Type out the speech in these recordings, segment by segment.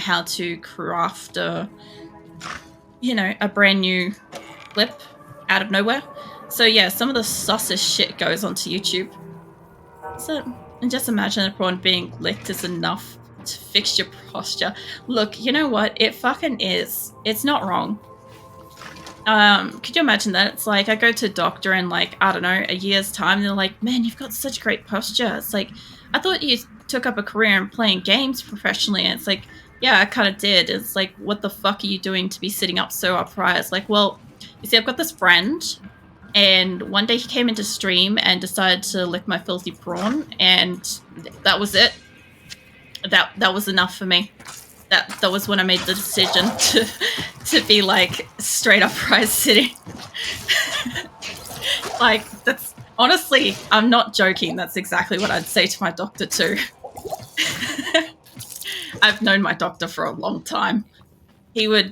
how to craft a brand new clip out of nowhere. So yeah, some of the saucy shit goes onto YouTube. So, and just imagine a prawn being licked is enough to fix your posture. Look, you know what? It fucking is. It's not wrong. Could you imagine that? It's like I go to a doctor in like, I don't know, a year's time, and they're like, man, you've got such great posture. It's like, I thought you took up a career in playing games professionally. And it's like, yeah, I kind of did. It's like, what the fuck are you doing to be sitting up so upright? It's like, well, you see, I've got this friend, and one day he came into stream and decided to lick my filthy prawn, and that was it. That was enough for me. That was when I made the decision to be like straight upright sitting. Like, that's honestly, I'm not joking. That's exactly what I'd say to my doctor too. I've known my doctor for a long time. He would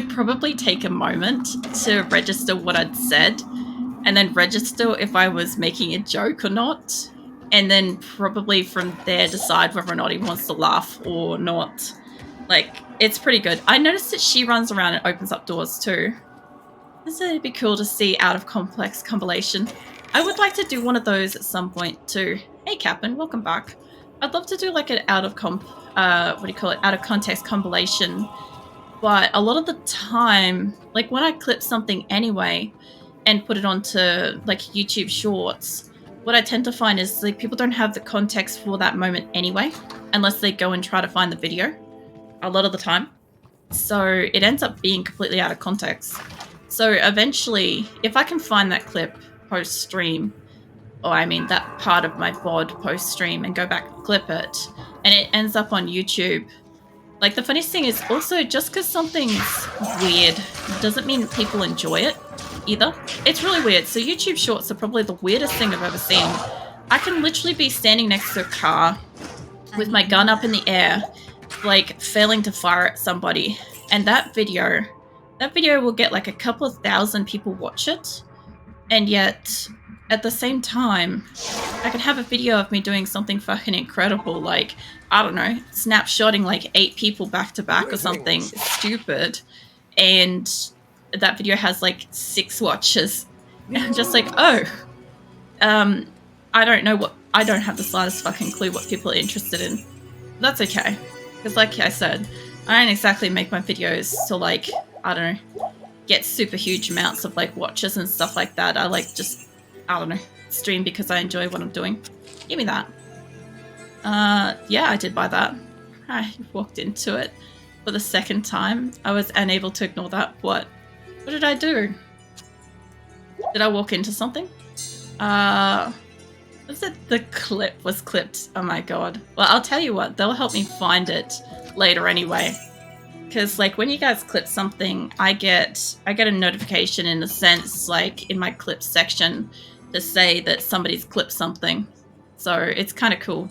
probably take a moment to register what I'd said, and then register if I was making a joke or not, and then probably from there decide whether or not he wants to laugh or not. Like, it's pretty good. I noticed that she runs around and opens up doors too. So it'd be cool to see out of complex compilation. I would like to do one of those at some point too. Hey Captain, welcome back. I'd love to do like an out of context compilation. But a lot of the time, like when I clip something anyway and put it onto like YouTube Shorts, what I tend to find is like people don't have the context for that moment anyway, unless they go and try to find the video a lot of the time. So it ends up being completely out of context. So eventually, if I can find that clip post-stream, or I mean that part of my VOD post-stream, and go back and clip it, and it ends up on YouTube. Like, the funniest thing is also, just because something's weird doesn't mean people enjoy it either. It's really weird. So YouTube Shorts are probably the weirdest thing I've ever seen. I can literally be standing next to a car with my gun up in the air, like failing to fire at somebody, and that video will get like a couple of thousand people watch it, and yet at the same time I can have a video of me doing something fucking incredible, like, I don't know, snapshotting like 8 people back to back or something stupid, and that video has like 6 watches. And I'm just like, oh, I don't have the slightest fucking clue what people are interested in. That's okay, because like I said, I don't exactly make my videos to like, I don't know, get super huge amounts of like watches and stuff like that. I like just, I don't know, stream because I enjoy what I'm doing. Give me that. Yeah, I did buy that. I walked into it for the second time. I was unable to ignore that. What did I do? Did I walk into something? Was it the clip was clipped? Oh my god. Well, I'll tell you what, they'll help me find it later anyway. Because like when you guys clip something, I get a notification in a sense, like in my clip section, to say that somebody's clipped something. So it's kind of cool.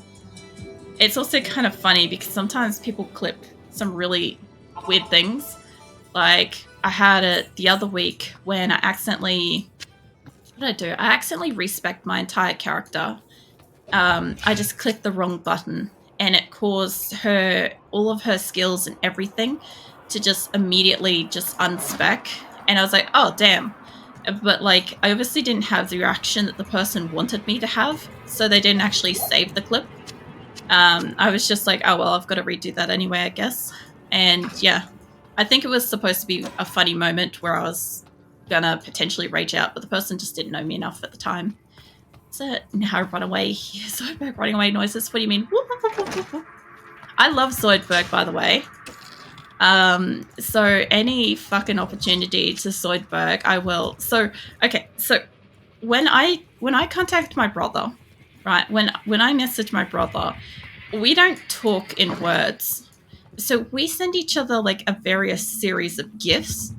It's also kind of funny because sometimes people clip some really weird things. Like I had it the other week when I accidentally, what did I do? I accidentally respec'd my entire character. I just clicked the wrong button, and it caused all of her skills and everything to just immediately just unspec. And I was like, oh, damn. But like, I obviously didn't have the reaction that the person wanted me to have, so they didn't actually save the clip. I was just like, oh, well, I've got to redo that anyway, I guess. And yeah, I think it was supposed to be a funny moment where I was gonna potentially rage out, but the person just didn't know me enough at the time. So now run away. Zoidberg running away noises. What do you mean? I love Zoidberg, by the way. So any fucking opportunity to Zoidberg, I will. So okay, so when I contact my brother, right? When I message my brother, we don't talk in words. So we send each other like a various series of gifts.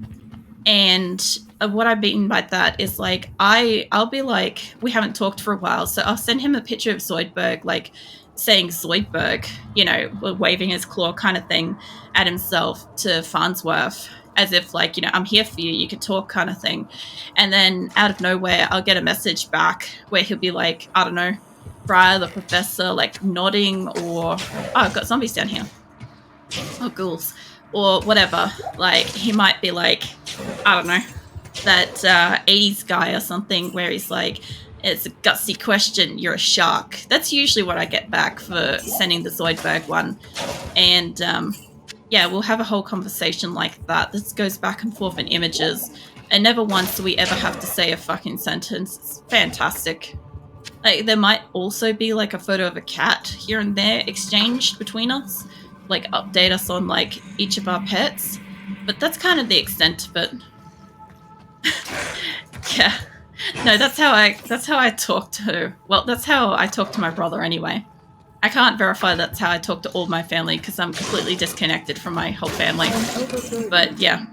And what I mean by that is like, I'll be like, we haven't talked for a while, so I'll send him a picture of Zoidberg, like saying Zoidberg, you know, waving his claw kind of thing at himself to Farnsworth, as if like, you know, I'm here for you, you can talk kind of thing. And then out of nowhere, I'll get a message back where he'll be like, I don't know, Briar the Professor, like nodding, or, oh, I've got zombies down here. or ghouls, or whatever. Like, he might be like, I don't know, that 80s guy or something where he's like, it's a gutsy question, you're a shark. That's usually what I get back for sending the Zoidberg one. And yeah, we'll have a whole conversation like that. This goes back and forth in images. And never once do we ever have to say a fucking sentence. It's fantastic. Like, there might also be like a photo of a cat here and there exchanged between us. Like, update us on like each of our pets. But that's kind of the extent of it. Yeah. No, that's how I talk to, well, that's how I talk to my brother anyway. I can't verify that's how I talk to all my family because I'm completely disconnected from my whole family. But yeah.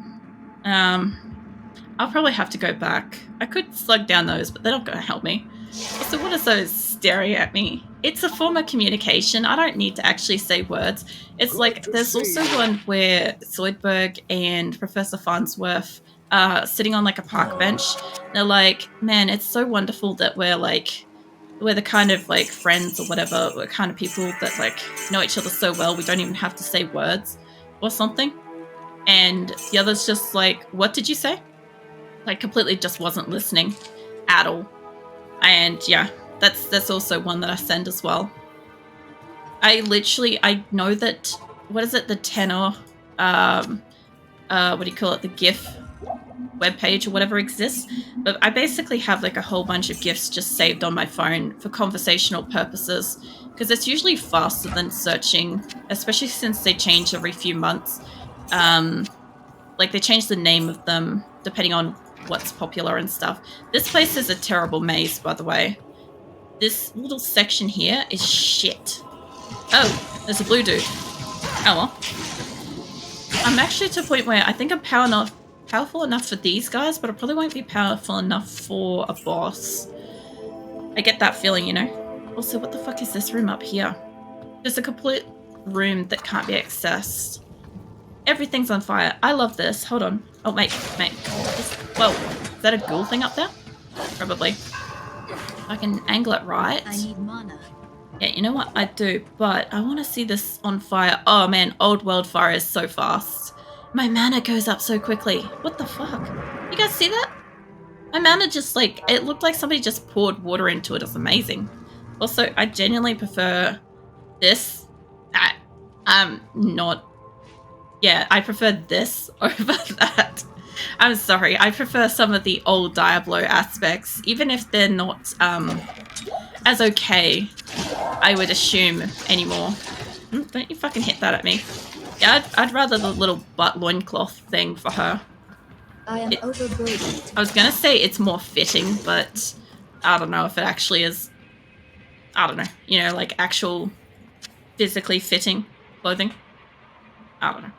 I'll probably have to go back. I could slug down those, but they're not going to help me. Also, what is those staring at me? It's a form of communication. I don't need to actually say words. It's like, there's also one where Zoidberg and Professor Farnsworth are sitting on like a park bench. They're like, man, it's so wonderful that we're the kind of like friends or whatever. We're kind of people that like know each other so well we don't even have to say words or something. And the other's just like, what did you say? Like, completely just wasn't listening at all. And yeah, that's also one that I send as well. I know that, what is it, the Tenor, what do you call it, the GIF webpage or whatever exists. But I basically have like a whole bunch of GIFs just saved on my phone for conversational purposes, because it's usually faster than searching, especially since they change every few months. Like, they change the name of them depending on what's popular and stuff. This place is a terrible maze, by the way. This little section here is shit. Oh, there's a blue dude. Oh well. I'm actually to a point where I think I'm powerful enough for these guys, but I probably won't be powerful enough for a boss. I get that feeling, you know. Also, what the fuck is this room up here? There's a complete room that can't be accessed. Everything's on fire. I love this. Hold on. Oh, mate. Whoa. Is that a ghoul thing up there? Probably. I can angle it right. I need mana. Yeah, you know what? I do, but I want to see this on fire. Oh, man. Old world fire is so fast. My mana goes up so quickly. What the fuck? You guys see that? My mana just like, it looked like somebody just poured water into it. It's amazing. Also, I genuinely prefer this. Yeah, I prefer this over that. I'm sorry. I prefer some of the old Diablo aspects, even if they're not as okay, I would assume, anymore. Don't you fucking hit that at me. Yeah, I'd rather the little butt loincloth thing for her. I am overburdened. I was gonna say it's more fitting, but I don't know if it actually is. I don't know. You know, like actual physically fitting clothing. I don't know.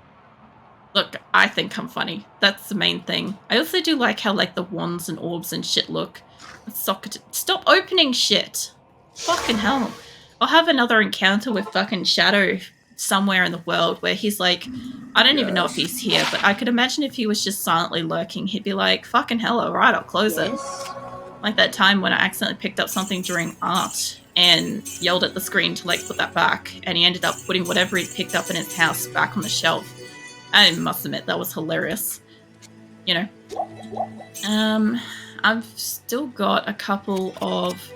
Look, I think I'm funny. That's the main thing. I also do like how like the wands and orbs and shit look. Stop opening shit. Fucking hell. I'll have another encounter with fucking Shadow somewhere in the world where he's like, I don't even know if he's here, but I could imagine if he was just silently lurking, he'd be like, fucking hell, alright, I'll close it. Like that time when I accidentally picked up something during art and yelled at the screen to like put that back, and he ended up putting whatever he'd picked up in his house back on the shelf. I must admit, that was hilarious. You know. I've still got a couple of...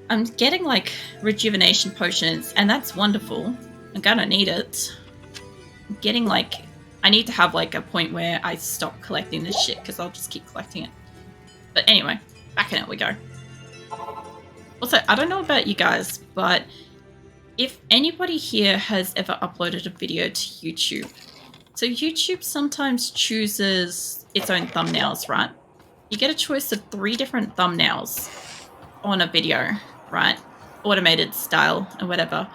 I'm getting, like, rejuvenation potions, and that's wonderful. I'm gonna need it. I'm getting, like... I need to have, like, a point where I stop collecting this shit, because I'll just keep collecting it. But anyway, back in it we go. Also, I don't know about you guys, but if anybody here has ever uploaded a video to YouTube, so YouTube sometimes chooses its own thumbnails, right? You get a choice of 3 different thumbnails on a video, right? Automated style and whatever.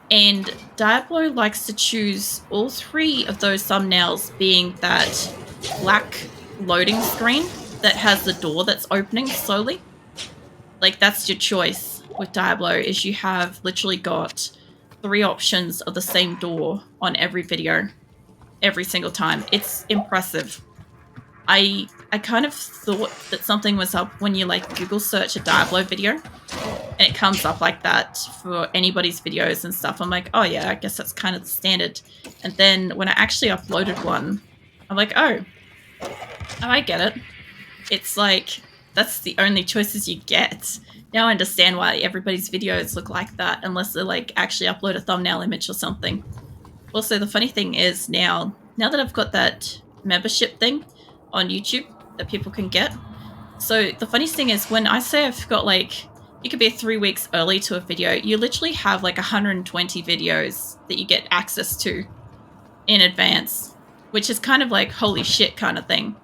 And Diablo likes to choose all 3 of those thumbnails being that black loading screen that has the door that's opening slowly. Like, that's your choice with Diablo, is you have literally got 3 options of the same door on every video. Every single time. It's impressive. I kind of thought that something was up when you like Google search a Diablo video, and it comes up like that for anybody's videos and stuff. I'm like, oh yeah, I guess that's kind of the standard. And then when I actually uploaded one, I'm like, oh, I get it. It's like, that's the only choices you get. Now I understand why everybody's videos look like that, unless they like actually upload a thumbnail image or something. Also, the funny thing is now that I've got that membership thing on YouTube that people can get. So the funniest thing is when I say I've got like, you could be 3 weeks early to a video, you literally have like 120 videos that you get access to in advance, which is kind of like holy shit kind of thing.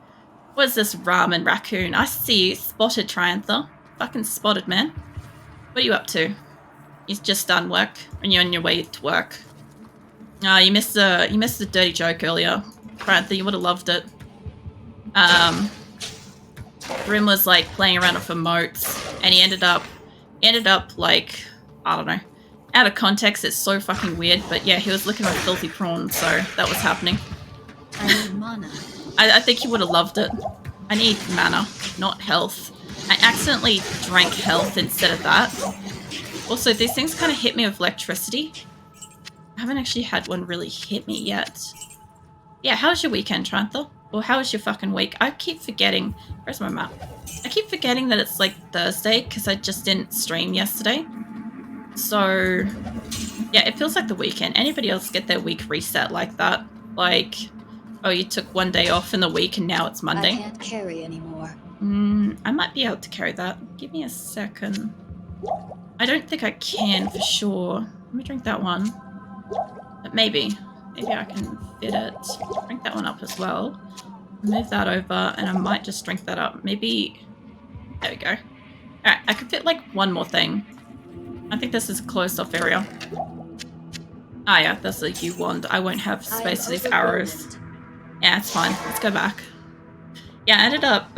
What's this ramen raccoon? I see you. Spotted, Triantha. Fucking spotted, man. What are you up to? You've just done work and you're on your way to work. You missed the dirty joke earlier. Triantha, you would have loved it. Grim was like playing around with emotes and he ended up like, I don't know. Out of context, it's so fucking weird, but yeah, he was looking like filthy prawn, so that was happening. I need mana. I think he would have loved it. I need mana, not health. I accidentally drank health instead of that. Also, these things kind of hit me with electricity. I haven't actually had one really hit me yet. Yeah, how was your weekend, Trantha? Or how was your fucking week? I keep forgetting. Where's my map? I keep forgetting that it's like Thursday because I just didn't stream yesterday. So, yeah, it feels like the weekend. Anybody else get their week reset like that? Like, oh, you took one day off in the week and now it's Monday? I can't carry anymore. I might be able to carry that. Give me a second. I don't think I can for sure. Let me drink that one. But maybe I can fit it. Drink that one up as well. Move that over and I might just drink that up. Maybe, there we go. Alright, I could fit like one more thing. I think this is a closed off area. Ah yeah, that's a U wand. I won't have space for these arrows. Yeah, it's fine. Let's go back. Yeah, I ended up,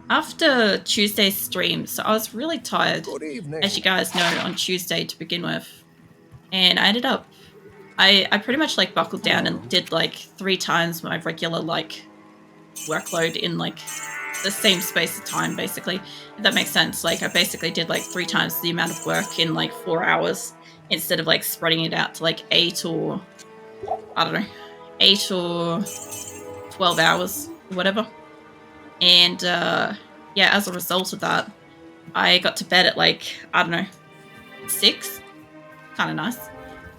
after Tuesday's stream, so I was really tired, as you guys know, on Tuesday to begin with. And I ended up, I pretty much like buckled down and did like 3 times my regular like workload in like the same space of time, basically. If that makes sense. Like I basically did like 3 times the amount of work in like 4 hours instead of like spreading it out to like 8 or, I don't know, 8 or 12 hours, or whatever. And yeah, as a result of that, I got to bed at like, I don't know, 6. Kind of nice.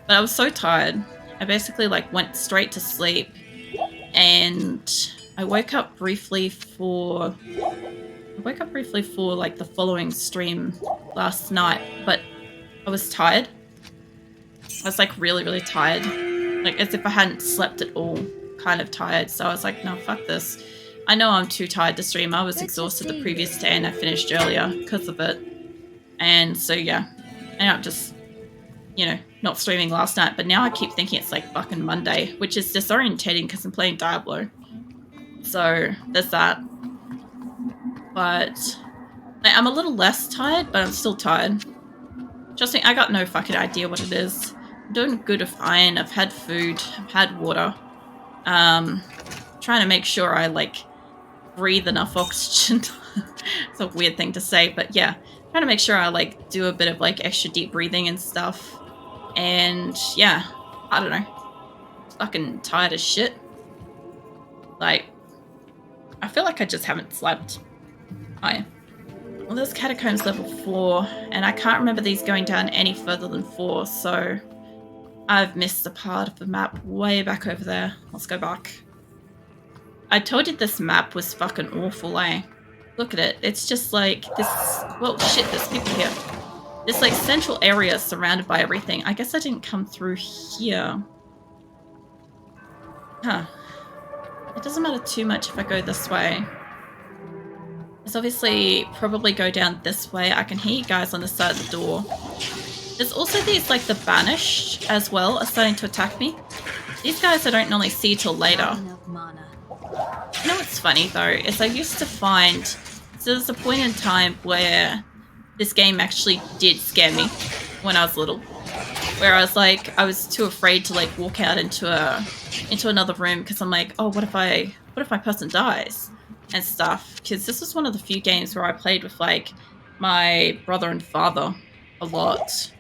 But I was so tired. I basically like went straight to sleep and I woke up briefly for like the following stream last night, but I was tired. I was like really, really tired. Like as if I hadn't slept at all, kind of tired. So I was like, no, fuck this. I know I'm too tired to stream. I was exhausted the previous day and I finished earlier because of it. And so yeah, I ended up just, you know, not streaming last night, but now I keep thinking it's like fucking Monday, which is disorientating because I'm playing Diablo. So there's that. But like, I'm a little less tired, but I'm still tired. Trust me, I got no fucking idea what it is. I'm doing good with iron. I've had food. I've had water. Trying to make sure I like breathe enough oxygen. It's a weird thing to say, but yeah, trying to make sure I like do a bit of like extra deep breathing and stuff. And yeah, I don't know. Fucking tired as shit. Like, I feel like I just haven't slept. Well, there's catacombs level 4, and I can't remember these going down any further than 4, so I've missed a part of the map way back over there. Let's go back. I told you this map was fucking awful, eh? Look at it. It's just like this... Well, shit, there's people here. This like central area surrounded by everything. I guess I didn't come through here. Huh. It doesn't matter too much if I go this way. Let's obviously probably go down this way. I can hear you guys on the side of the door. There's also these like the banished as well are starting to attack me. These guys I don't normally see till later. You know what's funny though, is I used to find, so there's a point in time where this game actually did scare me when I was little. Where I was like, I was too afraid to like walk out into another room because I'm like, oh, what if my person dies and stuff? Because this was one of the few games where I played with like my brother and father a lot.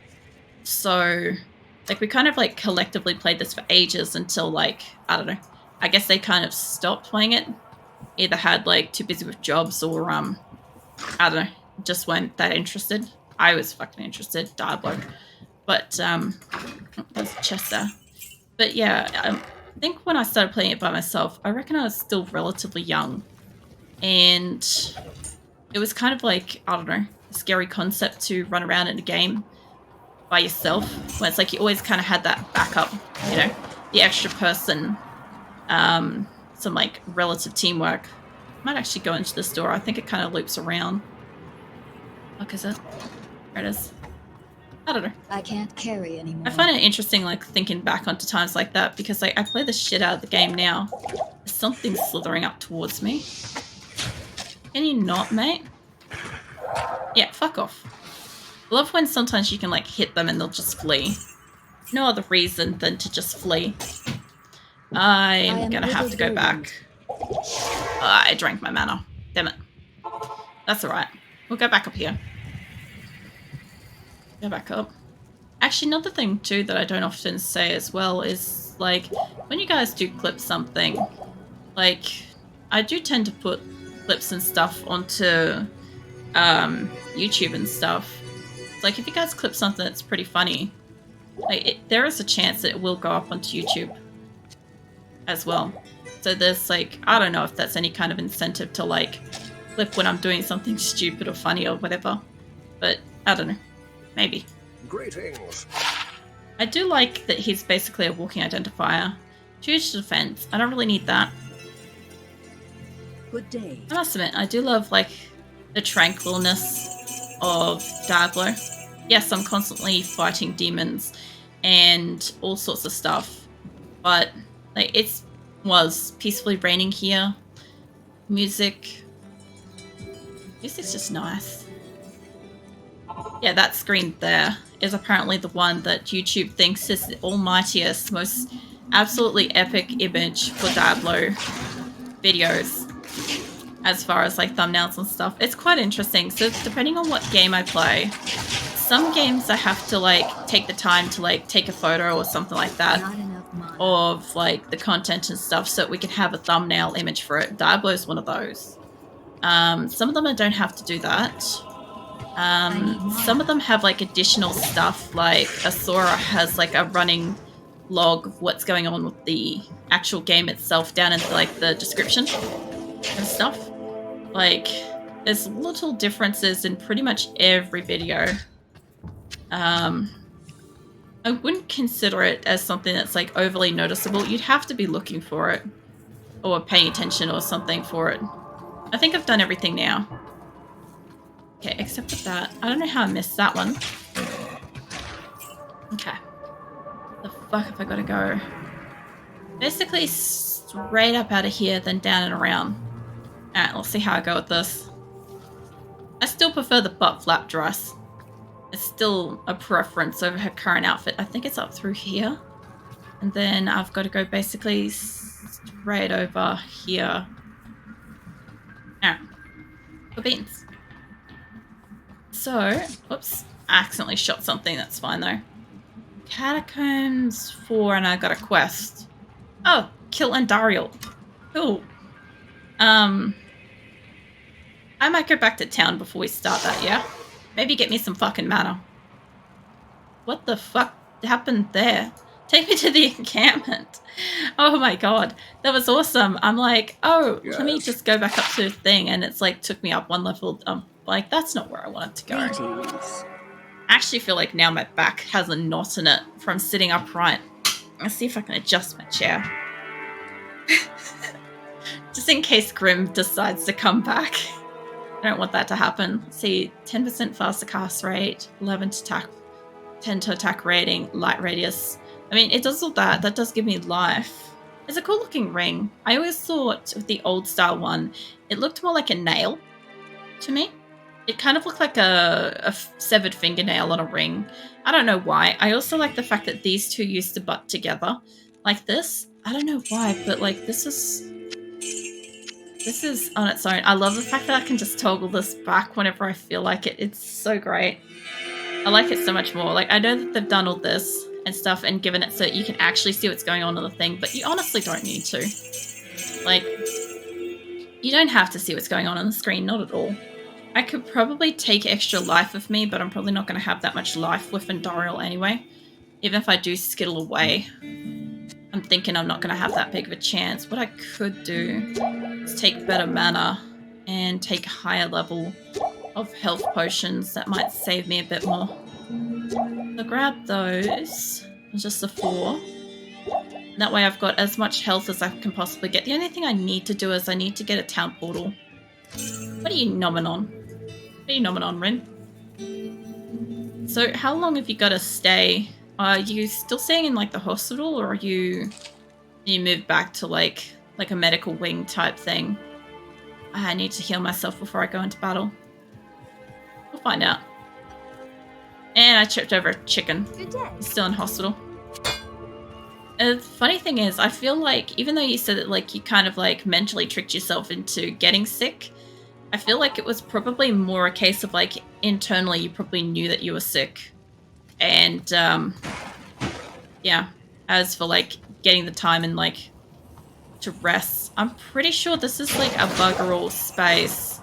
So, like, we kind of like collectively played this for ages until like, I don't know. I guess they kind of stopped playing it. Either had like too busy with jobs or I don't know, just weren't that interested. I was fucking interested, Diablo. But there's a chest there. But yeah, I think when I started playing it by myself, I reckon I was still relatively young. And it was kind of like, I don't know, a scary concept to run around in a game by yourself. Where it's like you always kind of had that backup, you know, the extra person, some like relative teamwork. Might actually go into this door. I think it kind of loops around. What is it? There it is. I don't know. I can't carry anymore. I find it interesting, like, thinking back onto times like that, because, like, I play the shit out of the game now. There's something slithering up towards me. Can you not, mate? Yeah, fuck off. I love when sometimes you can, like, hit them and they'll just flee. No other reason than to just flee. I'm gonna have to go back. I drank my mana. Damn it. That's alright. We'll go back up here. Go back up. Actually, another thing, too, that I don't often say as well is, like, when you guys do clip something, like, I do tend to put clips and stuff onto YouTube and stuff. Like, if you guys clip something that's pretty funny, like, there is a chance that it will go up onto YouTube as well. So there's, like, I don't know if that's any kind of incentive to, like, clip when I'm doing something stupid or funny or whatever. But, I don't know. Maybe. Greetings. I do like that he's basically a walking identifier. Huge defense. I don't really need that. Good day. I must admit, I do love, like, the tranquilness of Diablo. Yes, I'm constantly fighting demons and all sorts of stuff, but, like, it was peacefully raining here. Music's just nice. Yeah, that screen there is apparently the one that YouTube thinks is the almightiest, most absolutely epic image for Diablo videos, as far as like thumbnails and stuff. It's quite interesting. So depending on what game I play, some games I have to like take the time to like take a photo or something like that of like the content and stuff so that we can have a thumbnail image for it. Diablo is one of those. Some of them I don't have to do that. Some of them have like additional stuff, like Asura has like a running log of what's going on with the actual game itself down in like the description and stuff. Like, there's little differences in pretty much every video. I wouldn't consider it as something that's like overly noticeable. You'd have to be looking for it or paying attention or something for it. I think I've done everything now. Okay, except for that. I don't know how I missed that one. Okay. The fuck have I got to go? Basically straight up out of here, then down and around. Alright, let's see how I go with this. I still prefer the butt flap dress. It's still a preference over her current outfit. I think it's up through here. And then I've got to go basically straight over here. Alright. For beans. So, whoops, I accidentally shot something. That's fine though. Catacombs 4 and I got a quest. Oh, kill Andariel. Cool. I might go back to town before we start that, yeah? Maybe get me some fucking mana. What the fuck happened there? Take me to the encampment. Oh my god, that was awesome. I'm like, oh, yes. Let me just go back up to the thing, and it's like took me up one level. Like, that's not where I wanted to go. I actually feel like now my back has a knot in it from sitting upright. Let's see if I can adjust my chair. Just in case Grim decides to come back. I don't want that to happen. Let's see, 10% faster cast rate, 11 to attack, 10 to attack rating, light radius. I mean, it does all that. That does give me life. It's a cool looking ring. I always thought with the old style one, it looked more like a nail to me. It kind of looked like a severed fingernail on a ring. I don't know why. I also like the fact that these two used to butt together like this. I don't know why, but like this is... This is on its own. I love the fact that I can just toggle this back whenever I feel like it. It's so great. I like it so much more. Like, I know that they've done all this and stuff and given it so you can actually see what's going on in the thing, but you honestly don't need to. Like, you don't have to see what's going on the screen, not at all. I could probably take extra life with me, but I'm probably not going to have that much life with Andariel anyway. Even if I do skittle away, I'm thinking I'm not going to have that big of a chance. What I could do is take better mana and take a higher level of health potions. That might save me a bit more. So grab those. Just the 4. That way I've got as much health as I can possibly get. The only thing I need to do is I need to get a town portal. What are you nomming on? What are you nomming on, Rin? So how long have you got to stay? Are you still staying in like the hospital, or are you moved back to like a medical wing type thing? I need to heal myself before I go into battle. We'll find out. And I tripped over a chicken. Good day. He's still in hospital. The funny thing is, I feel like even though you said that like you kind of like mentally tricked yourself into getting sick, I feel like it was probably more a case of like internally you probably knew that you were sick. And yeah, as for like getting the time and like to rest, I'm pretty sure this is like a bugger all space.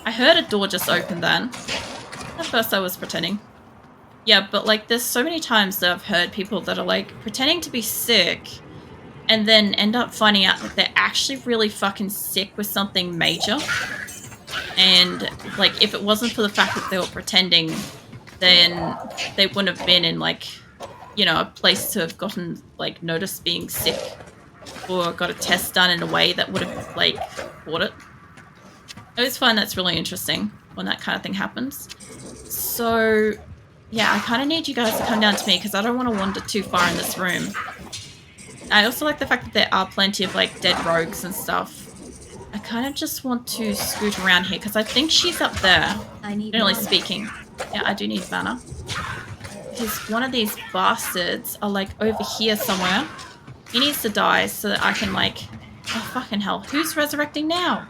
I heard a door just open then. At first I was pretending. Yeah, but like there's so many times that I've heard people that are like pretending to be sick and then end up finding out that they're actually really fucking sick with something major. And like if it wasn't for the fact that they were pretending, then they wouldn't have been in like, you know, a place to have gotten like noticed being sick or got a test done in a way that would have like caught it. I always find that's really interesting when that kind of thing happens. So yeah, I kind of need you guys to come down to me because I don't want to wander too far in this room. I also like the fact that there are plenty of like dead rogues and stuff. I kind of just want to scoot around here because I think she's up there, generally speaking. Yeah, I do need mana. Because one of these bastards are like over here somewhere. He needs to die so that I can like... Oh, fucking hell. Who's resurrecting now?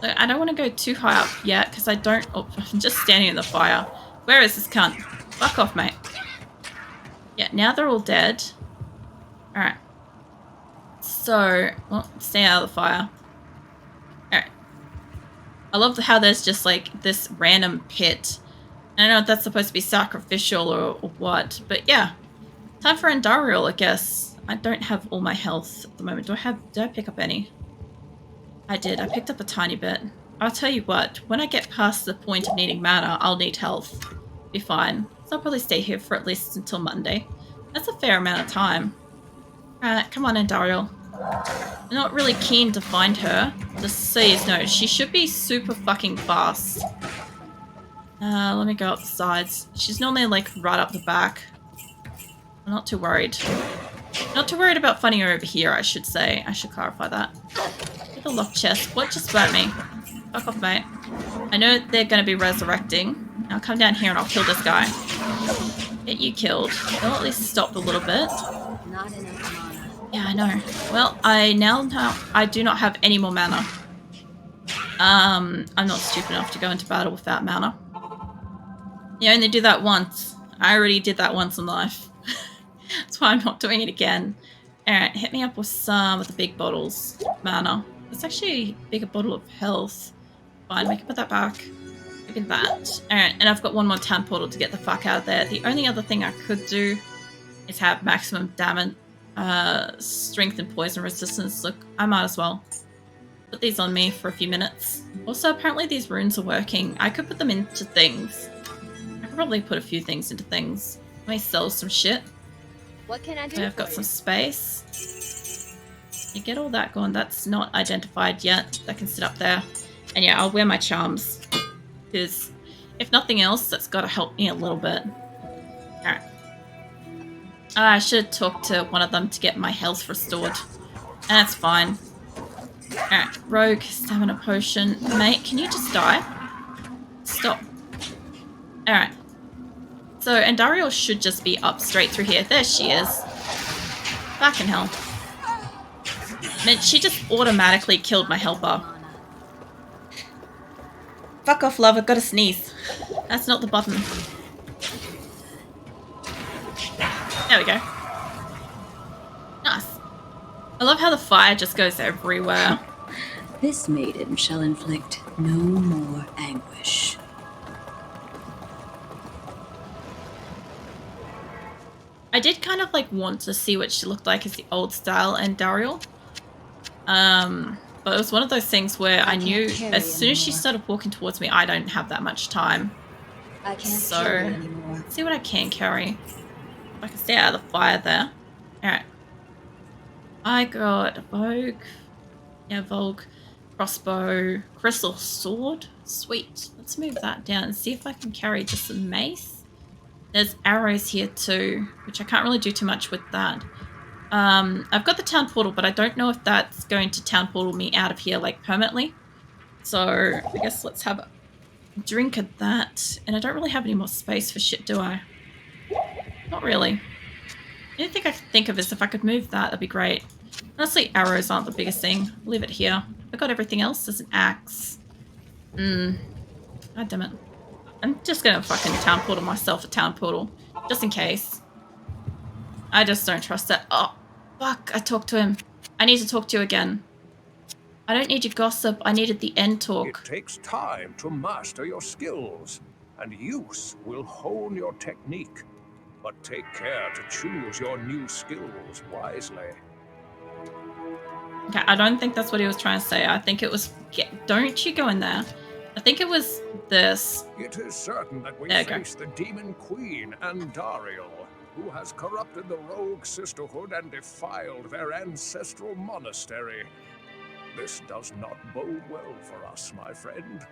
I don't want to go too high up yet because I don't... Oh, I'm just standing in the fire. Where is this cunt? Fuck off, mate. Yeah, now they're all dead. Alright. So, well, stay out of the fire. Alright. I love how there's just like this random pit. I don't know if that's supposed to be sacrificial or what, but yeah. Time for Andariel, I guess. I don't have all my health at the moment. Did I pick up any? I did. I picked up a tiny bit. I'll tell you what, when I get past the point of needing mana, I'll need health. Be fine. So I'll probably stay here for at least until Monday. That's a fair amount of time. Alright, come on, Andariel. I'm not really keen to find her. Just so you know, she should be super fucking fast. Let me go up the sides. She's normally like right up the back. I'm not too worried. Not too worried about finding her over here, I should say. I should clarify that. Get the locked chest. What just burnt me? Fuck off, mate. I know they're going to be resurrecting. I'll come down here and I'll kill this guy. Get you killed. They'll at least stop a little bit. Not enough mana. Yeah, I know. Well, I do not have any more mana. I'm not stupid enough to go into battle without mana. You only do that once. I already did that once in life. That's why I'm not doing it again. Alright, hit me up with some of the big bottles. Mana. It's actually a bigger bottle of health. Fine, we can put that back. Look at that. Alright, and I've got one more town portal to get the fuck out of there. The only other thing I could do is have maximum damage, strength and poison resistance. Look, I might as well put these on me for a few minutes. Also, apparently these runes are working. I could put them into things. I could probably put a few things into things. Let me sell some shit. What can I do? Okay, I've got some space. You get all that going. That's not identified yet. That can sit up there. And yeah, I'll wear my charms. Because if nothing else, that's got to help me a little bit. Alright. I should talk to one of them to get my health restored. That's fine. Alright, rogue, stamina potion. Mate, can you just die? Stop. Alright. So, Andariel should just be up straight through here. There she is. Fucking hell. Man, she just automatically killed my helper. Mana. Fuck off, love. I've got to sneeze. That's not the button. There we go. Nice. I love how the fire just goes everywhere. This maiden shall inflict no more anguish. I did kind of like want to see what she looked like as the old style and Dariel. But it was one of those things where I knew as soon as she started walking towards me, I don't have that much time. I can't So, carry anymore. let's see what I can carry. If I can stay out of the fire there. Alright. I got Vogue. Yeah, Vogue. Crossbow. Crystal sword. Sweet. Let's move that down and see if I can carry just a mace. There's arrows here too, which I can't really do too much with that. I've got the town portal, but I don't know if that's going to town portal me out of here, like, permanently. So, I guess let's have a drink at that. And I don't really have any more space for shit, do I? Not really. The only thing I could think of is if I could move that, that'd be great. Honestly, arrows aren't the biggest thing. Leave it here. I've got everything else. There's an axe. God damn it. I'm just gonna fucking town portal myself a town portal. Just in case. I just don't trust it. Oh, fuck. I talked to him. I need to talk to you again. I don't need your gossip. I needed the end talk. It takes time to master your skills, and use will hone your technique. But take care to choose your new skills wisely. Okay, I don't think that's what he was trying to say. I think it was... don't you go in there. I think it was this. It is certain that we There you go. face the Demon Queen Andariel, who has corrupted the Rogue Sisterhood and defiled their ancestral monastery. This does not bode well for us, my friend.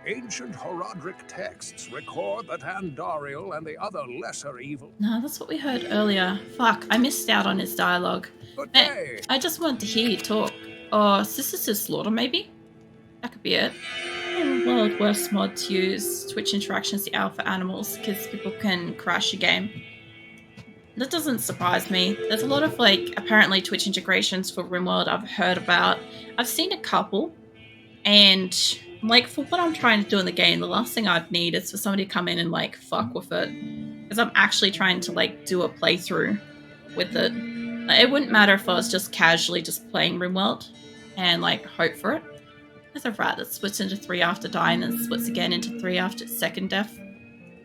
Ancient Horadric texts record that Andariel and the other lesser evil... No, that's what we heard earlier. Fuck, I missed out on his dialogue. But Man, hey, I just wanted to hear you talk. Oh, so this is his slaughter, maybe? That could be it. World worst mod to use Twitch interactions the alpha animals because people can crash your game. That doesn't surprise me. There's a lot of like apparently Twitch integrations for RimWorld I've heard about. I've seen a couple, and like for what I'm trying to do in the game, the last thing I'd need is for somebody to come in and like fuck with it, because I'm actually trying to like do a playthrough with it. It wouldn't matter if I was just casually just playing RimWorld and like hope for it. There's a rat that splits into 3 after dying and splits again into 3 after its second death.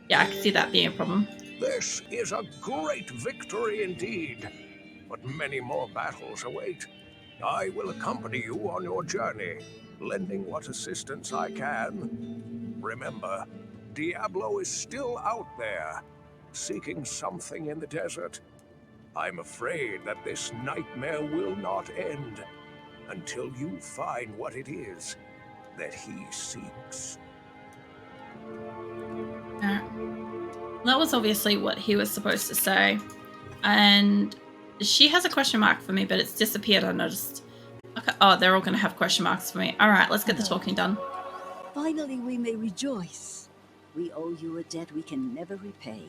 Yeah, I can see that being a problem. this is a great victory indeed. But many more battles await. I will accompany you on your journey, lending what assistance I can. Remember, Diablo is still out there, seeking something in the desert. I'm afraid that this nightmare will not end until you find what it is that he seeks. That was obviously what he was supposed to say. And she has a question mark for me, but it's disappeared, I noticed. Okay. Oh, they're all going to have question marks for me. All right, let's get the talking done. Finally, we may rejoice. We owe you a debt we can never repay.